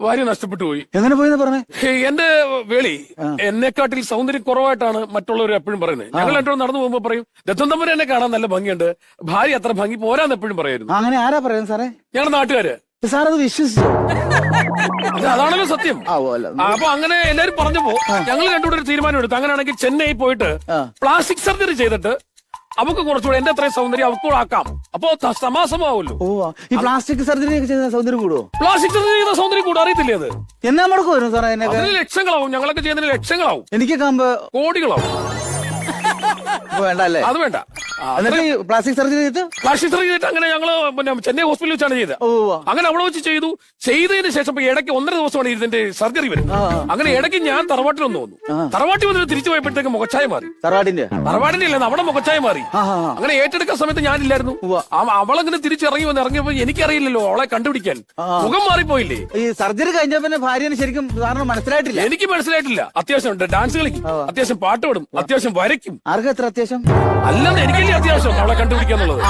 ഭാര്യ നഷ്ടപ്പെട്ടു പോയി. എങ്ങനെ പോയെന്ന് പറഞ്ഞേ? എന്റെ വേളി എന്നെക്കാട്ടിൽ സൗന്ദര്യം കുറവായിട്ടാണ് മറ്റുള്ളവർ എപ്പോഴും പറയുന്നത്. ഞങ്ങൾ രണ്ടും നടന്നു പോകുമ്പോ പറയും ദത്തം തമ്പുരാൻ എന്നെ കാണാൻ നല്ല ഭംഗിയുണ്ട്, ഭാര്യ അത്ര ഭംഗി പോരാന്ന് എപ്പോഴും പറയായിരുന്നു. അങ്ങനെ ആരാ പറയുന്നത് സാറേ? ഞങ്ങളുടെ നാട്ടുകാര്. സാർ അത് വിശ്വസിച്ചോ? അതാണല്ലോ സത്യം. അപ്പൊ അങ്ങനെ എല്ലാരും പറഞ്ഞപ്പോ ഞങ്ങൾ രണ്ടുകൂടെ ഒരു തീരുമാനം എടുത്തു. അങ്ങനെയാണെങ്കിൽ ചെന്നൈ പോയിട്ട് പ്ലാസ്റ്റിക് സർജറി ചെയ്തിട്ട് അവക്ക് കുറച്ചുകൂടെ എന്റെ അത്രയും സൗന്ദര്യം അവക്കൂടെ ആക്കാം. അപ്പൊ സമാസമാവുമല്ലോ. ഓ, ഈ പ്ലാസ്റ്റിക് സർജറി ഒക്കെ ചെയ്ത സൗന്ദര്യം കൂടുവോ? പ്ലാസ്റ്റിക് സർജറി ചെയ്ത സൗന്ദര്യം കൂടെ അറിയത്തില്ലേ? അത് എന്നാ മുടക്ക് വരും സാറേ? അതിന് ലക്ഷങ്ങളാവും. ഞങ്ങളൊക്കെ ചെയ്യുന്നതിന് ലക്ഷങ്ങളാവും. എനിക്കൊക്കെ കോടികളാവും. വേണ്ട അല്ലേ? അത് വേണ്ട. എന്നിട്ട് പ്ലാസ്റ്റിക് സർജറി ചെയ്തിട്ട് അങ്ങനെ ഞങ്ങള് പിന്നെ ചെന്നൈ ഹോസ്പിറ്റലിൽ വെച്ചാണ് ചെയ്തത്. അങ്ങനെ അവിടെ വെച്ച് ചെയ്തതിന് ശേഷം ഇടയ്ക്ക് 1.5 ദിവസമാണ് ഇതിന്റെ സർജറി വരുന്നത്. അങ്ങനെ ഇടയ്ക്ക് ഞാൻ തറവാട്ടിലൊന്ന് വന്നു. തറവാട്ടിൽ വന്നിട്ട് തിരിച്ചു പോയപ്പോഴത്തേക്ക് മുഖച്ചായ മാറി. തറവാടിന്റെ അല്ല, നമ്മുടെ മുഖച്ചായ മാറി. അങ്ങനെ ഏറ്റെടുക്കുന്ന സമയത്ത് ഞാനില്ലായിരുന്നു. അവളങ്ങനെ തിരിച്ചിറങ്ങി ഇറങ്ങിയപ്പോ എനിക്കറിയില്ലല്ലോ അവളെ കണ്ടുപിടിക്കാൻ. മുഖം മാറിപ്പോയില്ലേ? ഈ സർജറി കഴിഞ്ഞ പിന്നെ ഭാര്യനെ ശരിക്കും സാറിന് മനസ്സിലായിട്ടില്ല? എനിക്ക് മനസ്സിലായിട്ടില്ല. അത്യാവശ്യം ഡാൻസ് കളിക്കും, അത്യാവശ്യം പാട്ട് പാടും, അത്യാവശ്യം വരയ്ക്കും. ആർക്കും എത്ര അത്യാവശ്യം? അല്ലെന്ന് എനിക്കല്ലേ അത്യാവശ്യം അവളെ കണ്ടുപിടിക്കാന്നുള്ളത്.